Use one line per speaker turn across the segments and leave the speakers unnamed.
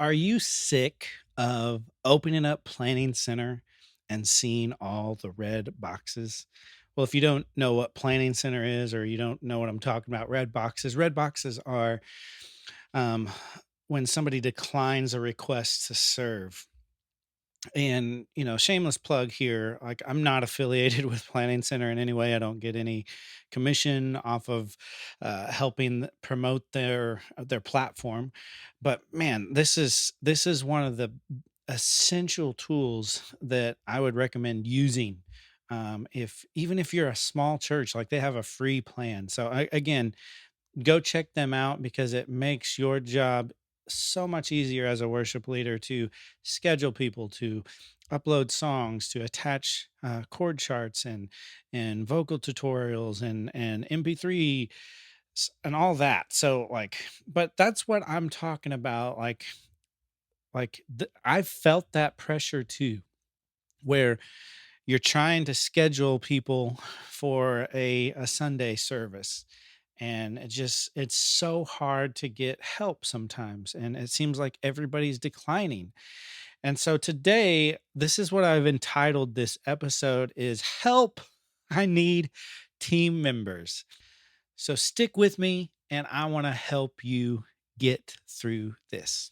Are you sick of opening up Planning Center and seeing all the red boxes? Well, if you don't know what Planning Center is, or you don't know what I'm talking about, red boxes are um, when somebody declines a request to serve. And, shameless plug here, like I'm not affiliated with Planning Center in any way. I don't get any commission off of promote their platform. But man, this is one of the essential tools that I would recommend using. If even if you're a small church, like they have a free plan. So again, go check them out because it makes your job so much easier as a worship leader to schedule people, to upload songs, to attach chord charts and vocal tutorials and MP3 and all that. So but that's what I'm talking about. I've felt that pressure too, where you're trying to schedule people for a Sunday service, and it's so hard to get help sometimes, and it seems like everybody's declining. And so today, this is what I've entitled this episode is Help, I Need Team Members. So stick with me, and I want to help you get through this.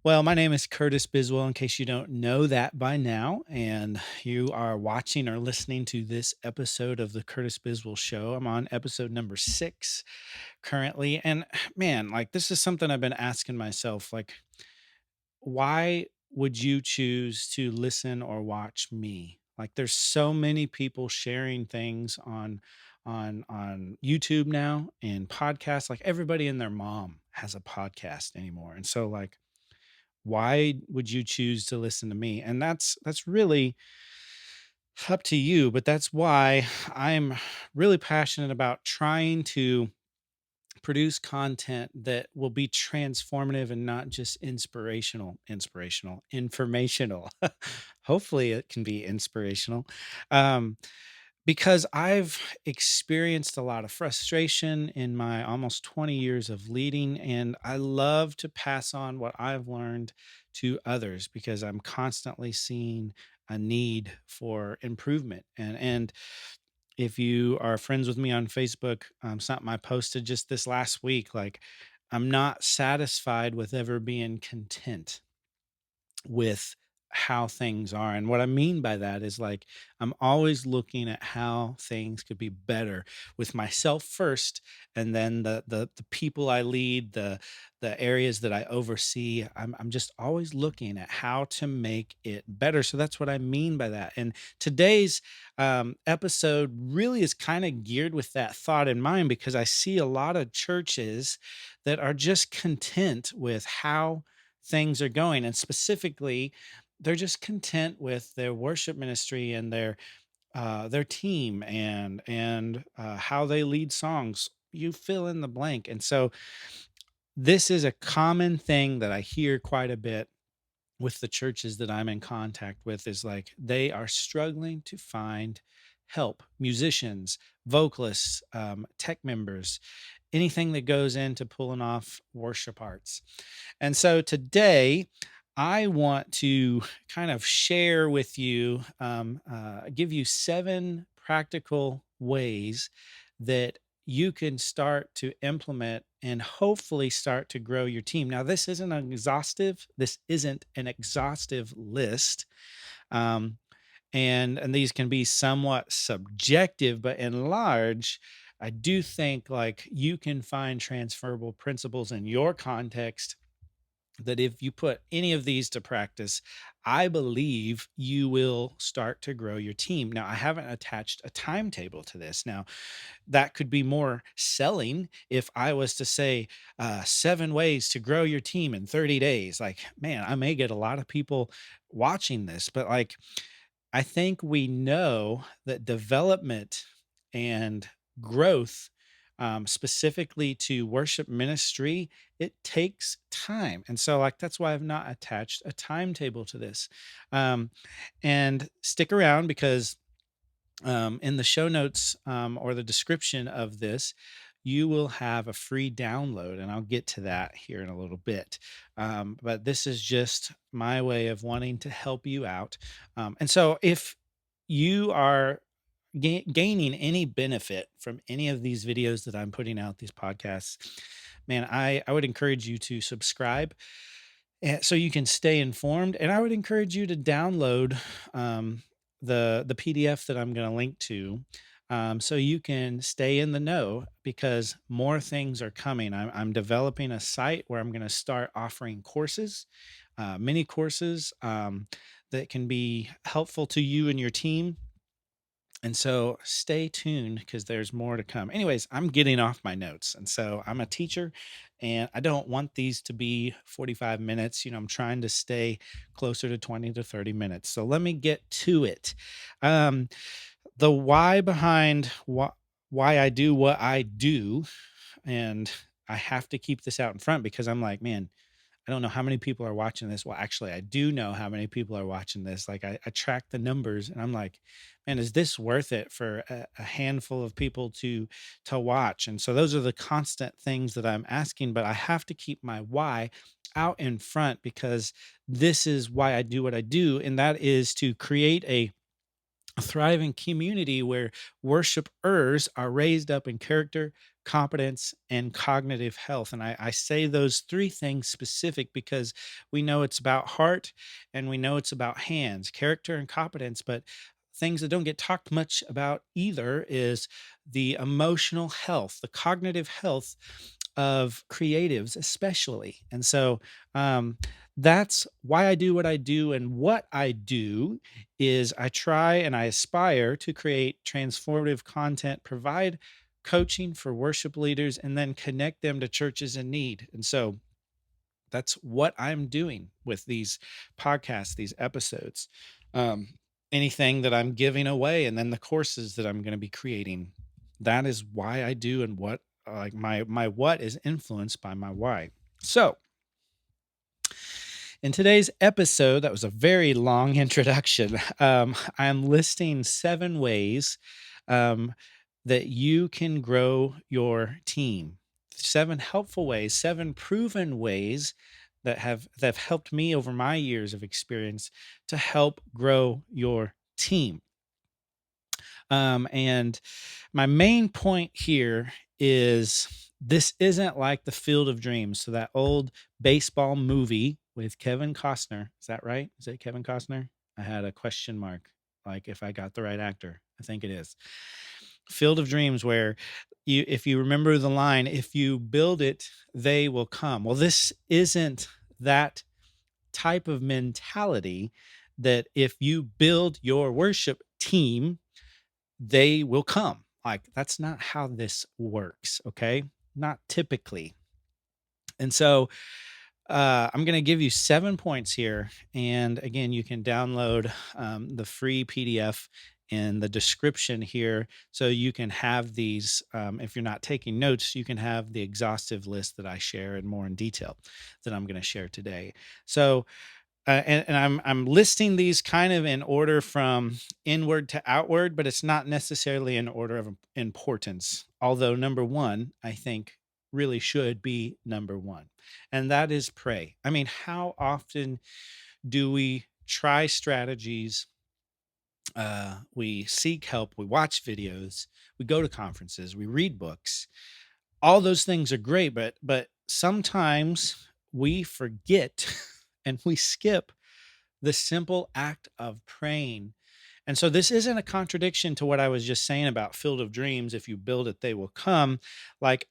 Well, my name is Curtis Biswell, in case you don't know that by now, and you are watching or listening to this episode of the Curtis Biswell Show. I'm on episode number 6 currently. And man, this is something I've been asking myself, why would you choose to listen or watch me? Like there's so many people sharing things on YouTube now and podcasts. Like everybody and their mom has a podcast anymore. And so why would you choose to listen to me? And that's really up to you, but that's why I'm really passionate about trying to produce content that will be transformative and not just informational. Hopefully it can be inspirational. Um, because I've experienced a lot of frustration in my almost 20 years of leading, and I love to pass on what I've learned to others because I'm constantly seeing a need for improvement. And if you are friends with me on Facebook, something I posted just this last week, I'm not satisfied with ever being content with how things are. And what I mean by that is I'm always looking at how things could be better with myself first, and then the people I lead, the areas that I oversee. I'm just always looking at how to make it better. So that's what I mean by that. And today's episode really is kind of geared with that thought in mind because I see a lot of churches that are just content with how things are going, and specifically they're just content with their worship ministry and their team and how they lead songs. You fill in the blank. And so this is a common thing that I hear quite a bit with the churches that I'm in contact with, is they are struggling to find help, musicians, vocalists, tech members, anything that goes into pulling off worship arts. And so today, I want to kind of share with you, give you 7 practical ways that you can start to implement and hopefully start to grow your team. Now, this isn't an exhaustive list. Um, and these can be somewhat subjective, but in large, I do think you can find transferable principles in your context that if you put any of these to practice, I believe you will start to grow your team. Now, I haven't attached a timetable to this. Now, that could be more selling if I was to say 7 ways to grow your team in 30 days. Man, I may get a lot of people watching this, but I think we know that development and growth, specifically to worship ministry, it takes time. And so, like, that's why I've not attached a timetable to this. Um, and stick around because in the show notes or the description of this, you will have a free download, and I'll get to that here in a little bit. But this is just my way of wanting to help you out. And so, if you are gaining any benefit from any of these videos that I'm putting out, these podcasts, man, I would encourage you to subscribe so you can stay informed. And I would encourage you to download the PDF that I'm going to link to, so you can stay in the know because more things are coming. I'm developing a site where I'm going to start offering courses, mini courses that can be helpful to you and your team, and so stay tuned because there's more to come. Anyways, I'm getting off my notes. And so I'm a teacher and I don't want these to be 45 minutes. I'm trying to stay closer to 20 to 30 minutes. So let me get to it. Um, the why behind why I do what I do. And I have to keep this out in front because I'm like, man, I don't know how many people are watching this. Well, actually, I do know how many people are watching this. Like, I track the numbers, and I'm like, man, is this worth it for a handful of people to watch? And so those are the constant things that I'm asking. But I have to keep my why out in front because this is why I do what I do, and that is to create a thriving community where worshipers are raised up in character, competence, and cognitive health. And I say those three things specific because we know it's about heart and we know it's about hands, character and competence. But things that don't get talked much about either is the emotional health, the cognitive health of creatives, especially. And so, that's why I do what I do. And what I do is I try and I aspire to create transformative content, provide coaching for worship leaders, and then connect them to churches in need. And so that's what I'm doing with these podcasts, these episodes, um, anything that I'm giving away, and then the courses that I'm going to be creating. That is why I do, and what like my what is influenced by my why. So in today's episode, that was a very long introduction. I'm listing 7 ways um, that you can grow your team. 7 helpful ways, 7 proven ways that have helped me over my years of experience to help grow your team. And my main point here is this isn't like the Field of Dreams. So that old baseball movie with Kevin Costner. Is that right? Is it Kevin Costner? I had a question mark, like if I got the right actor. I think it is. Field of Dreams, where if you remember the line, if you build it, they will come. Well, this isn't that type of mentality that if you build your worship team, they will come. Like, that's not how this works, okay? Not typically. And so I'm going to give you 7 points here. And again, you can download the free PDF in the description here. So you can have these, if you're not taking notes, you can have the exhaustive list that I share and more in detail that I'm going to share today. So, and I'm listing these kind of in order from inward to outward, but it's not necessarily in order of importance. Although number one, I think, really should be number one, and that is pray. I mean, how often do we try strategies? We seek help. We watch videos. We go to conferences. We read books. All those things are great, but sometimes we forget and we skip the simple act of praying. And so this isn't a contradiction to what I was just saying about Field of Dreams. If you build it, they will come. Like,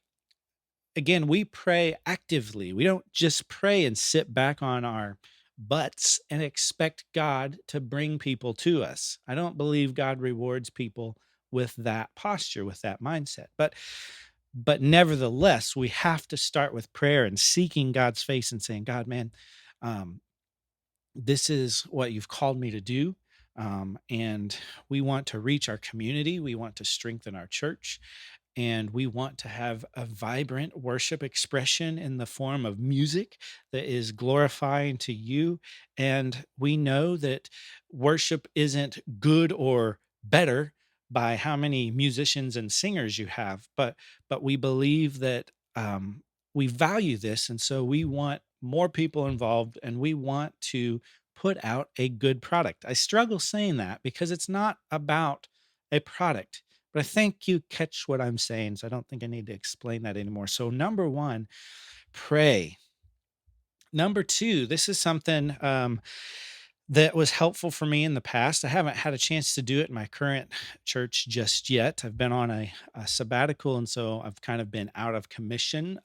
again, we pray actively. We don't just pray and sit back on our butts and expect God to bring people to us. I don't believe God rewards people with that posture, with that mindset. But nevertheless, we have to start with prayer and seeking God's face and saying, God, man, um, this is what you've called me to do. And we want to reach our community. We want to strengthen our church, and we want to have a vibrant worship expression in the form of music that is glorifying to you. And we know that worship isn't good or better by how many musicians and singers you have, but we believe that we value this, and so we want more people involved, and we want to put out a good product. I struggle saying that because it's not about a product, but I think you catch what I'm saying, so I don't think I need to explain that anymore. So number 1, pray. Number 2, this is something, that was helpful for me in the past. I haven't had a chance to do it in my current church just yet. I've been on a sabbatical, and so I've kind of been out of commission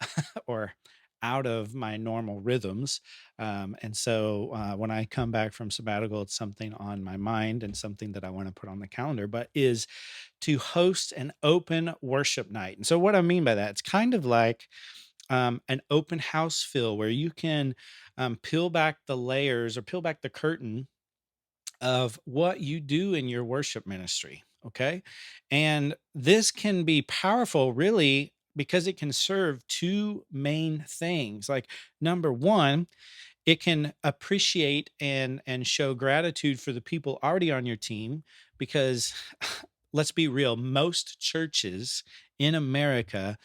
or out of my normal rhythms. And so when I come back from sabbatical, it's something on my mind and something that I want to put on the calendar, but is to host an open worship night. And so what I mean by that, it's kind of like an open house feel where you can peel back the layers or peel back the curtain of what you do in your worship ministry. Okay. And this can be powerful, really, because it can serve two main things. Like, number one, it can appreciate and show gratitude for the people already on your team, because let's be real, most churches in America,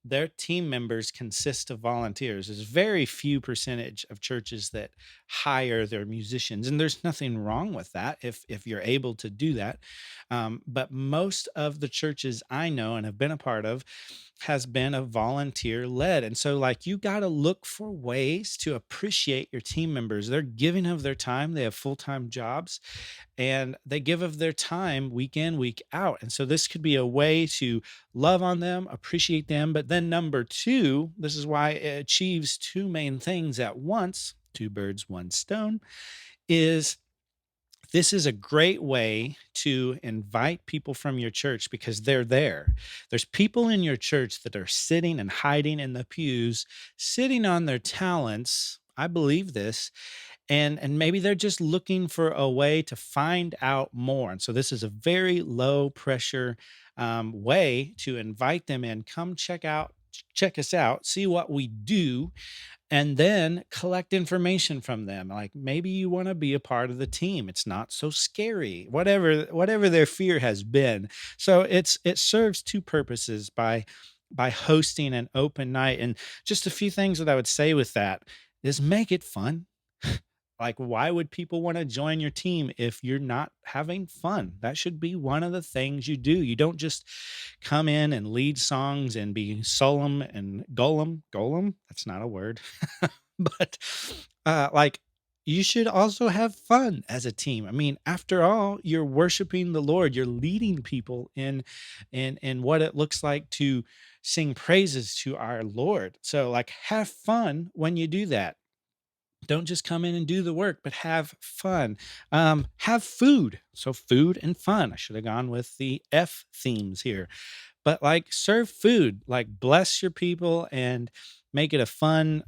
their team members consist of volunteers. There's very few percentage of churches that hire their musicians, and there's nothing wrong with that if you're able to do that. But most of the churches I know and have been a part of has been a volunteer led, and so like you got to look for ways to appreciate your team members. They're giving of their time. They have full time jobs, and they give of their time week in, week out. And so this could be a way to love on them, appreciate them. But then, number two, this is why it achieves two main things at once, two birds, one stone, is this is a great way to invite people from your church because they're there. There's people in your church that are sitting and hiding in the pews, sitting on their talents. I believe this, and maybe they're just looking for a way to find out more. And so this is a very low pressure way to invite them in. Come check us out, see what we do, and then collect information from them. Like, maybe you want to be a part of the team. It's not so scary, whatever their fear has been. So it serves two purposes by hosting an open night. And just a few things that I would say with that is, make it fun. Like, why would people want to join your team if you're not having fun? That should be one of the things you do. You don't just come in and lead songs and be solemn and golem. That's not a word, but like, you should also have fun as a team. I mean, after all, you're worshiping the Lord. You're leading people in what it looks like to sing praises to our Lord. So, like, have fun when you do that. Don't just come in and do the work, but have fun. Have food. So, food and fun. I should have gone with the F themes here, but like, serve food, like, bless your people and make it a fun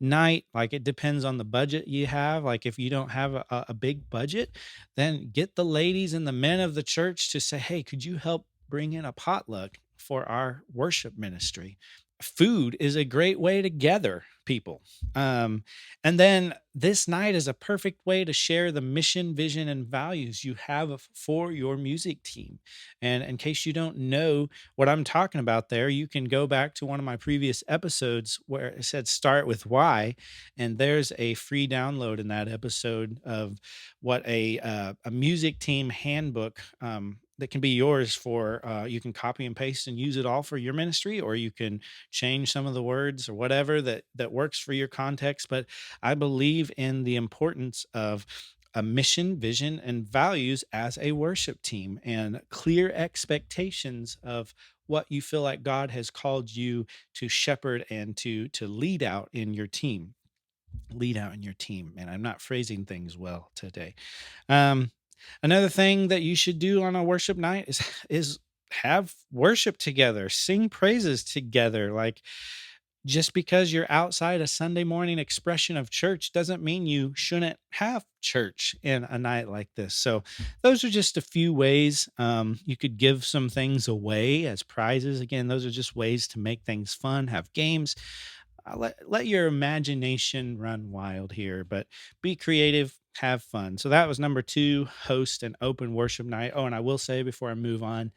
night. Like, it depends on the budget you have. Like, if you don't have a big budget, then get the ladies and the men of the church to say, hey, could you help bring in a potluck for our worship ministry? Food is a great way to gather people. Um, and then this night is a perfect way to share the mission, vision, and values you have for your music team. And in case you don't know what I'm talking about there, you can go back to one of my previous episodes where it said start with why. And there's a free download in that episode of what a music team handbook that can be yours for. You can copy and paste and use it all for your ministry, or you can change some of the words or whatever that works for your context. But I believe in the importance of a mission, vision, and values as a worship team, and clear expectations of what you feel like God has called you to shepherd and to lead out in your team. Lead out in your team. And I'm not phrasing things well today. Um, Another thing that you should do on a worship night is have worship together, sing praises together. Like, Just because you're outside a Sunday morning expression of church doesn't mean you shouldn't have church in a night like this. So, those are just a few ways. You could give some things away as prizes. Again, those are just ways to make things fun, have games. Let your imagination run wild here, but be creative, have fun. So, that was number two, host an open worship night. Oh, and I will say before I move on,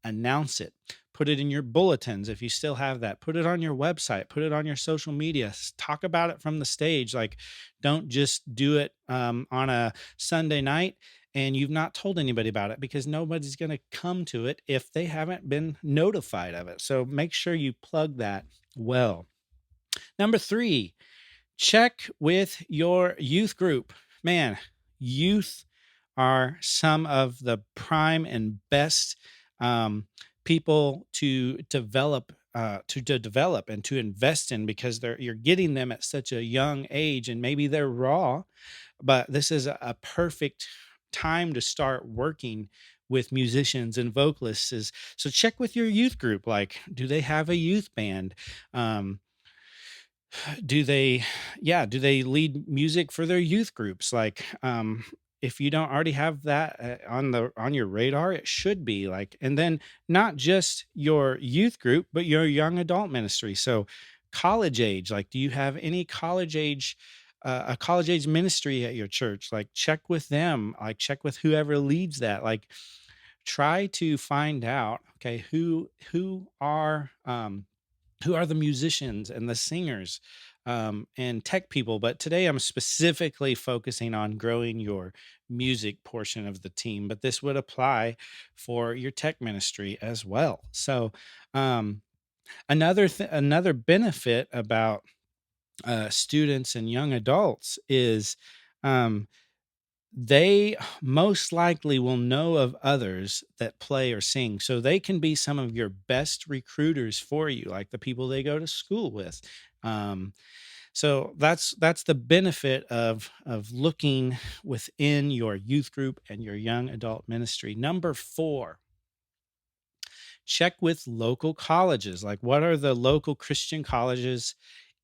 announce it. Put it in your bulletins if you still have that. Put it on your website, put it on your social media. Talk about it from the stage. Like, don't just do it on a Sunday night and you've not told anybody about it, because nobody's going to come to it if they haven't been notified of it. So make sure you plug that well. Number three, check with your youth group. Man, youth are some of the prime and best um, people to develop and to invest in, because you're getting them at such a young age, and maybe they're raw, but this is a perfect time to start working with musicians and vocalists. Is so check with your youth group, like, do they have a youth band? um, do they do they lead music for their youth groups? Like, if you don't already have that on your radar, it should be like. And then not just your youth group, but your young adult ministry. So college age, like, do you have any college age a college age ministry at your church? Like, check with them, like check with whoever leads that. Like, try to find out, okay, who are the musicians and the singers and tech people. But today I'm specifically focusing on growing your music portion of the team, but this would apply for your tech ministry as well. So, um, another benefit about students and young adults is um, they most likely will know of others that play or sing. So they can be some of your best recruiters for you, like the people they go to school with. Um, so that's the benefit of looking within your youth group and your young adult ministry. Number four, check with local colleges. Like, what are the local Christian colleges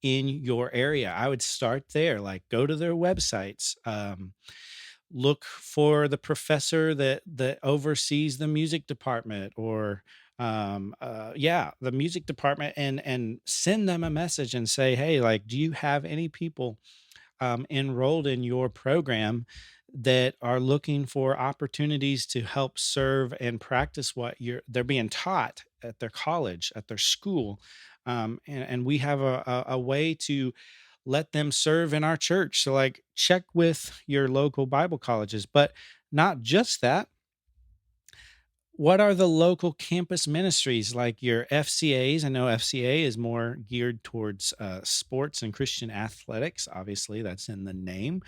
in your area? I would start there. Like, go to their websites. Look for the professor that oversees the music department, or the music department, and send them a message and say, hey, like, do you have any people enrolled in your program that are looking for opportunities to help serve and practice what they're being taught at their college, at their school. And we have a way to let them serve in our church. So, like, check with your local Bible colleges, but not just that. What are the local campus ministries, like your FCAs? I know FCA is more geared towards sports and Christian athletics. Obviously, that's in the name,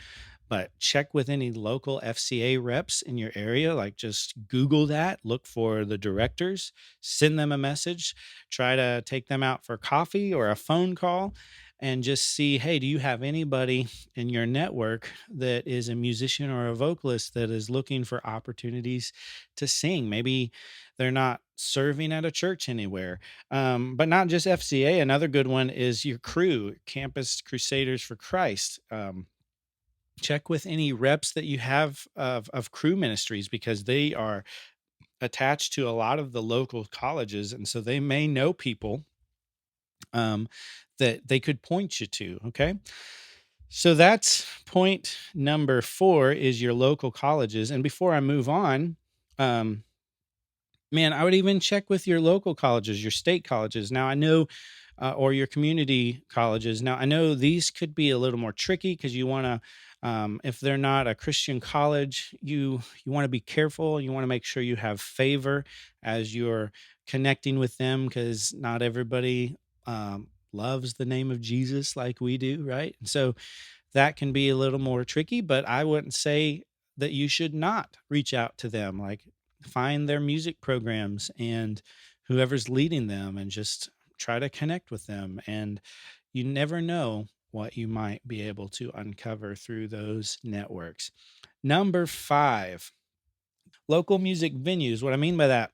but check with any local FCA reps in your area. Like, just Google that, look for the directors, send them a message, try to take them out for coffee or a phone call, and just see, hey, do you have anybody in your network that is a musician or a vocalist that is looking for opportunities to sing? Maybe they're not serving at a church anywhere. But not just FCA. Another good one is your crew, Campus Crusaders for Christ. Check with any reps that you have of crew ministries, because they are attached to a lot of the local colleges, and so they may know people um, that they could point you to. Okay, so that's point number four, is your local colleges. And before I move on, um, man, I would even check with your local colleges, your state colleges. Now, I know, or your community colleges. Now, I know these could be a little more tricky, because you want to, if they're not a Christian college, you want to be careful. You want to make sure you have favor as you're connecting with them, because not everybody loves the name of Jesus like we do, right? And so that can be a little more tricky, but I wouldn't say that you should not reach out to them. Like, find their music programs and whoever's leading them, and just try to connect with them. And you never know what you might be able to uncover through those networks. Number five, local music venues. What I mean by that,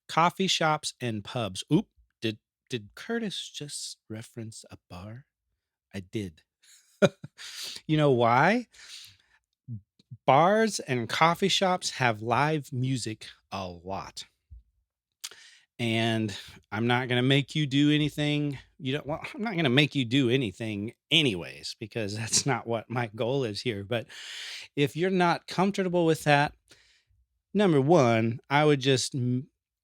coffee shops and pubs. Oop, did Did Curtis just reference a bar? I did. You know why? Bars and coffee shops have live music a lot. And I'm not going to make you do anything. You don't, well, I'm not going to make you do anything anyways, because that's not what my goal is here. But if you're not comfortable with that, number one, I would just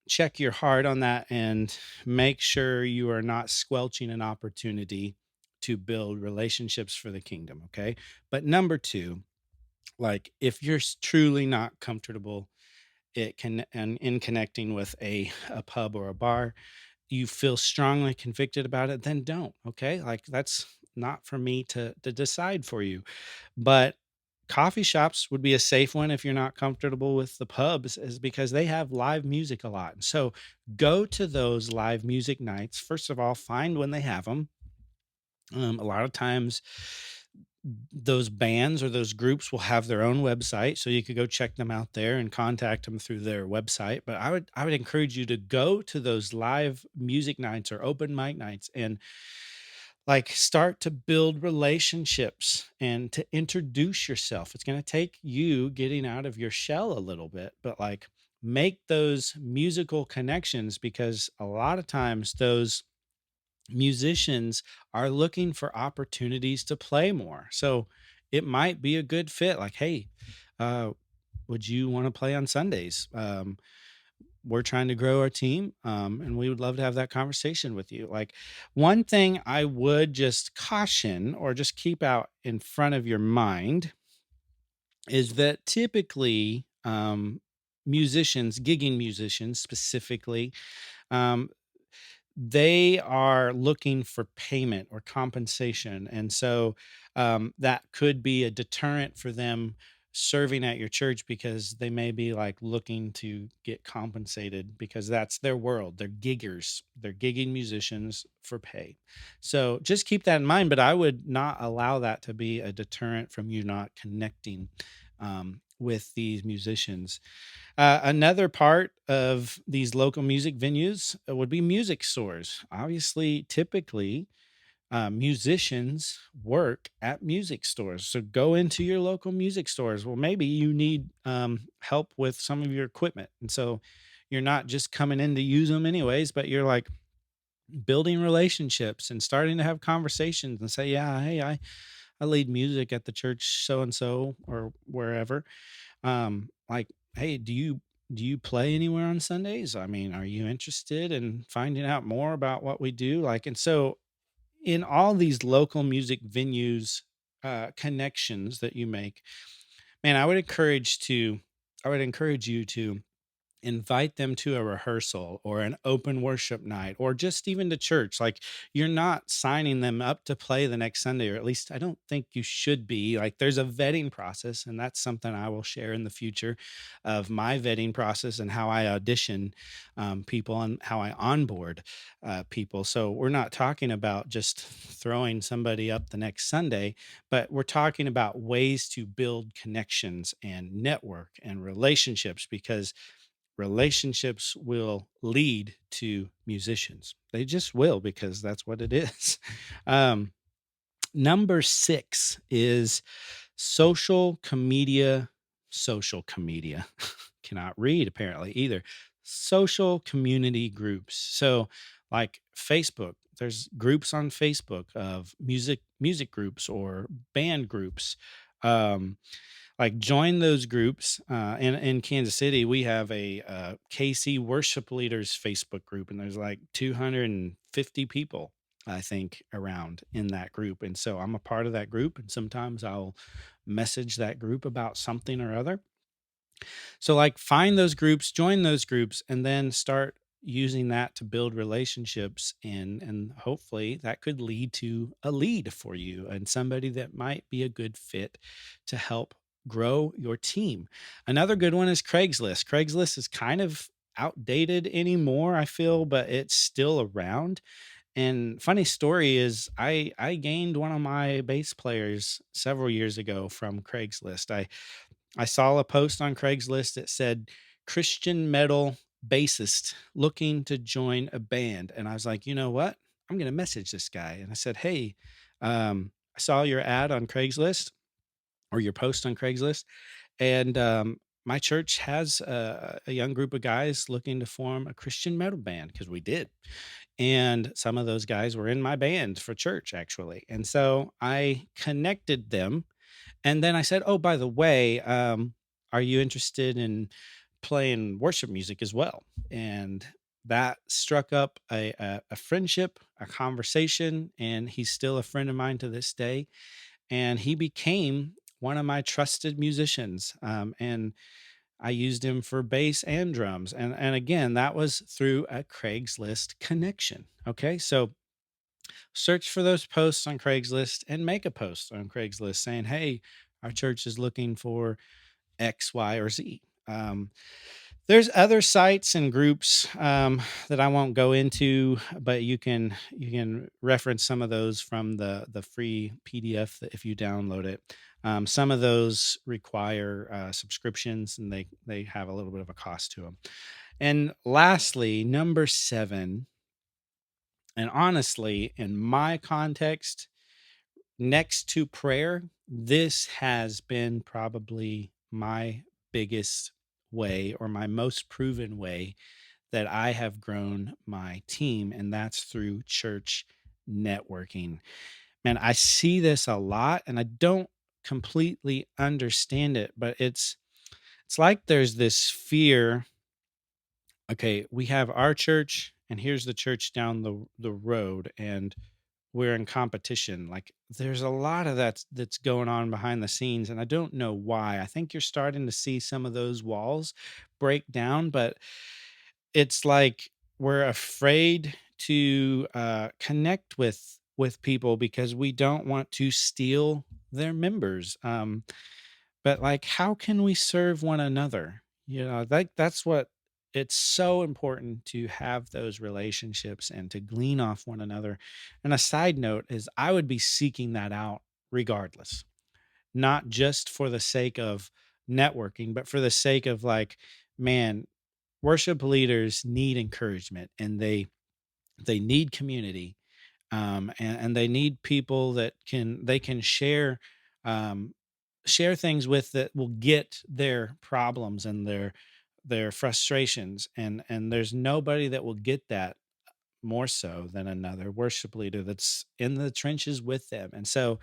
check your heart on that and make sure you are not squelching an opportunity to build relationships for the kingdom. Okay. But number two, like if you're truly not comfortable it can and in connecting with a pub or a bar, you feel strongly convicted about it, then don't. Okay. Like that's not for me to decide for you. But coffee shops would be a safe one if you're not comfortable with the pubs, is because they have live music a lot. So go to those live music nights. First of all, find when they have them. A lot of times, those bands or those groups will have their own website, so you could go check them out there and contact them through their website. But I would encourage you to go to those live music nights or open mic nights and like start to build relationships and to introduce yourself. It's going to take you getting out of your shell a little bit, but like make those musical connections, because a lot of times those musicians are looking for opportunities to play more. So it might be a good fit. Like, hey, uh, would you want to play on Sundays? We're trying to grow our team, and we would love to have that conversation with you. Like, one thing I would just caution or just keep out in front of your mind is that typically, musicians, gigging musicians specifically, um, they are looking for payment or compensation. And so that could be a deterrent for them serving at your church, because they may be like looking to get compensated, because that's their world. They're giggers, they're gigging musicians for pay. So just keep that in mind. But I would not allow that to be a deterrent from you not connecting with these musicians. Another part of these local music venues would be music stores. Obviously, typically, musicians work at music stores. So go into your local music stores. Well, maybe you need help with some of your equipment. And so you're not just coming in to use them anyways, but you're like building relationships and starting to have conversations and say, yeah, hey, I lead music at the church so and so or wherever. Like, hey, do you play anywhere on Sundays? I mean, are you interested in finding out more about what we do? Like, and so in all these local music venues, connections that you make, man, I would encourage you to invite them to a rehearsal or an open worship night or just even to church. Like, you're not signing them up to play the next Sunday, or at least I don't think you should be. Like, there's a vetting process, and that's something I will share in the future of my vetting process and how I audition people and how I onboard people. So we're not talking about just throwing somebody up the next Sunday, but we're talking about ways to build connections and network and relationships, because relationships will lead to musicians. They just will, because that's what it is. Um, Number six is social comedia. Social comedia. Cannot read apparently either. Social community groups. So, like Facebook, there's groups on Facebook of music groups or band groups. Um, like join those groups. In Kansas City, we have a KC Worship Leaders Facebook group, and there's like 250 people, I think, around in that group. And so I'm a part of that group, and sometimes I'll message that group about something or other. So, like, find those groups, join those groups, and then start using that to build relationships, and hopefully that could lead to a lead for you and somebody that might be a good fit to help grow your team. Another good one is Craigslist. Craigslist is kind of outdated anymore, I feel, but it's still around. And funny story is I gained one of my bass players several years ago from Craigslist. I saw a post on Craigslist that said Christian metal bassist looking to join a band. And I was like, you know what? I'm going to message this guy. And I said, hey, I saw your ad on Craigslist or your post on Craigslist. And my church has a young group of guys looking to form a Christian metal band because we did. And some of those guys were in my band for church, actually. And so I connected them. And then I said, oh, by the way, are you interested in playing worship music as well? And that struck up a friendship, a conversation, and he's still a friend of mine to this day. And he became one of my trusted musicians. And I used him for bass and drums. And again, that was through a Craigslist connection. Okay. So search for those posts on Craigslist and make a post on Craigslist saying, hey, our church is looking for X, Y, or Z. There's other sites and groups that I won't go into, but you can reference some of those from the free PDF that if you download it. Some of those require subscriptions, and they have a little bit of a cost to them. And lastly, number seven, and honestly, in my context, next to prayer, this has been probably my biggest way or my most proven way that I have grown my team, and that's through church networking. Man, I see this a lot and I don't completely understand it, but it's like there's this fear. Okay, we have our church and here's the church down the road, and we're in competition. Like there's a lot of that's going on behind the scenes, and I don't know why. I think you're starting to see some of those walls break down, but it's like we're afraid to connect with people because we don't want to steal their members. But like, how can we serve one another? You know, that's what it's so important to have those relationships and to glean off one another. And a side note is I would be seeking that out regardless, not just for the sake of networking, but for the sake of like, man, worship leaders need encouragement and they need community, and they need people that they can um, share things with that will get their problems and their frustrations, and there's nobody that will get that more so than another worship leader that's in the trenches with them. And so,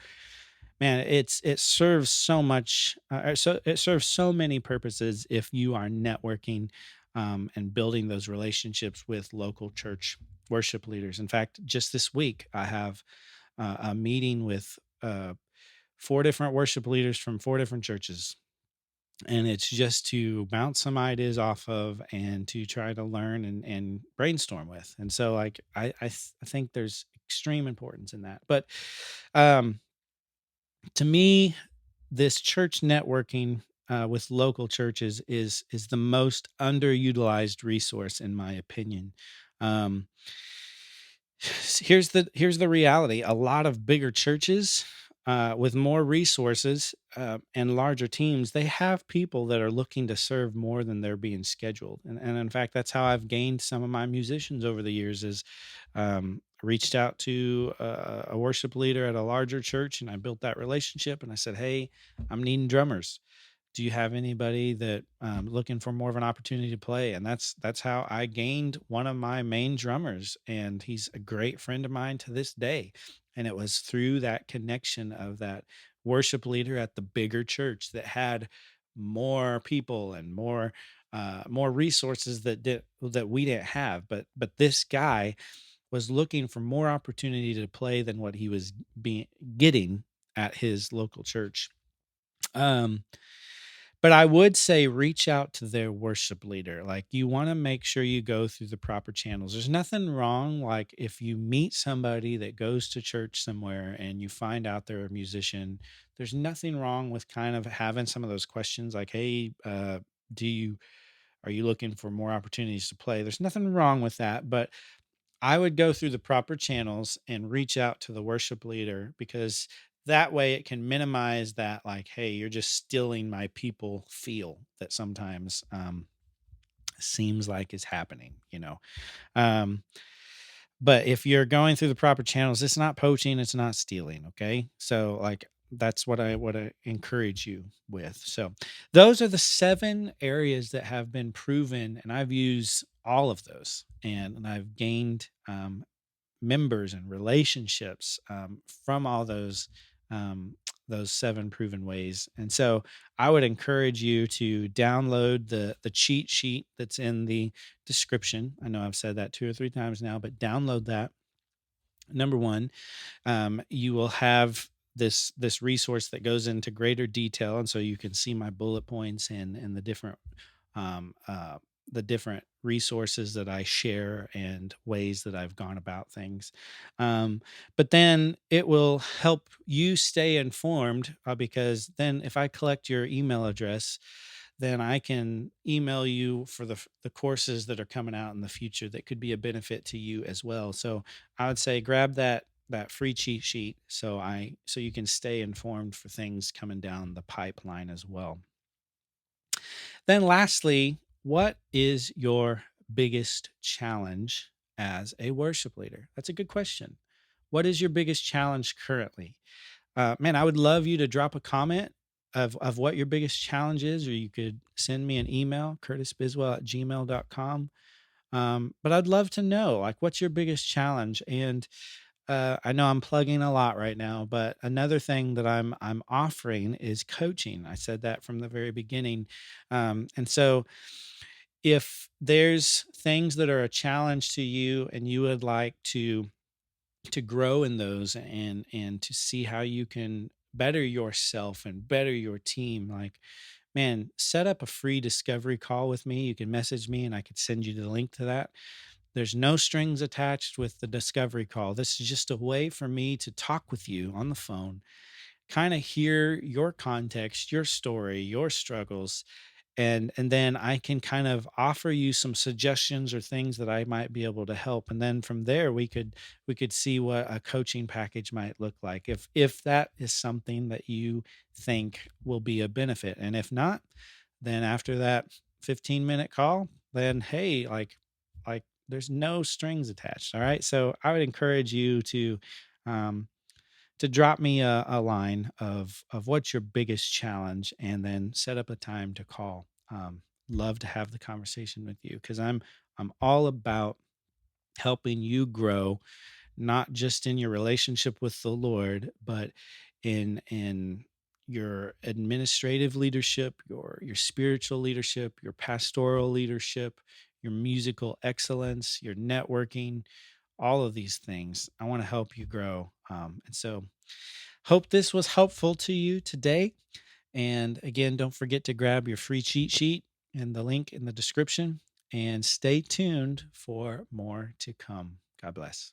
man, it serves so much, so it serves so many purposes if you are networking, and building those relationships with local church worship leaders. In fact, just this week I have a meeting with four different worship leaders from four different churches, and it's just to bounce some ideas off of and to try to learn and brainstorm with. And so, like, I think there's extreme importance in that. But um, to me, this church networking with local churches is the most underutilized resource, in my opinion. Um, here's the reality: a lot of bigger churches with more resources and larger teams, they have people that are looking to serve more than they're being scheduled. And in fact, that's how I've gained some of my musicians over the years. Is reached out to a worship leader at a larger church, and I built that relationship. And I said, "Hey, I'm needing drummers. Do you have anybody that looking for more of an opportunity to play?" And that's how I gained one of my main drummers, and he's a great friend of mine to this day. And it was through that connection of that worship leader at the bigger church that had more people and more resources that we didn't have. But this guy was looking for more opportunity to play than what he was being getting at his local church. Um, but I would say reach out to their worship leader. Like you want to make sure you go through the proper channels. There's nothing wrong. Like if you meet somebody that goes to church somewhere and you find out they're a musician, there's nothing wrong with kind of having some of those questions like, hey, do you are you looking for more opportunities to play? There's nothing wrong with that, but I would go through the proper channels and reach out to the worship leader, because that way it can minimize that, like, hey, you're just stealing my people feel that sometimes seems like is happening, you know. Um, but if you're going through the proper channels, it's not poaching, it's not stealing, okay? So, like, that's what I would encourage you with. So, those are the 7 areas that have been proven, and I've used all of those, and I've gained members and relationships from all um, those 7 proven ways. And so I would encourage you to download the cheat sheet that's in the description. I know I've said that 2 or 3 times now, but download that. Number one, you will have this resource that goes into greater detail, and so you can see my bullet points and um, uh, the different resources that I share and ways that I've gone about things. But then it will help you stay informed, because then if I collect your email address, then I can email you for the courses that are coming out in the future that could be a benefit to you as well. So I would say grab that free cheat sheet so you can stay informed for things coming down the pipeline as well. Then lastly, what is your biggest challenge as a worship leader? That's a good question. What is your biggest challenge currently? Man, I would love you to drop a comment of what your biggest challenge is, or you could send me an email, curtisbiswell@gmail.com. But I'd love to know, like, what's your biggest challenge? And I know I'm plugging a lot right now, but another thing that I'm offering is coaching. I said that from the very beginning, and so if there's things that are a challenge to you and you would like to grow in those and to see how you can better yourself and better your team, like, man, set up a free discovery call with me. You can message me and I could send you the link to that. There's no strings attached with the discovery call. This is just a way for me to talk with you on the phone, kind of hear your context, your story, your struggles, and then I can kind of offer you some suggestions or things that I might be able to help. And then from there we could see what a coaching package might look like, if that is something that you think will be a benefit. And if not, then after that 15-minute call, then hey, like there's no strings attached. All right. So I would encourage you um to drop me a line of what's your biggest challenge, and then set up a time to call. Love to have the conversation with you, because I'm all about helping you grow, not just in your relationship with the Lord, but in your administrative leadership, your spiritual leadership, your pastoral leadership, your musical excellence, your networking, all of these things. I want to help you grow. And so hope this was helpful to you today. And again, don't forget to grab your free cheat sheet and the link in the description, and stay tuned for more to come. God bless.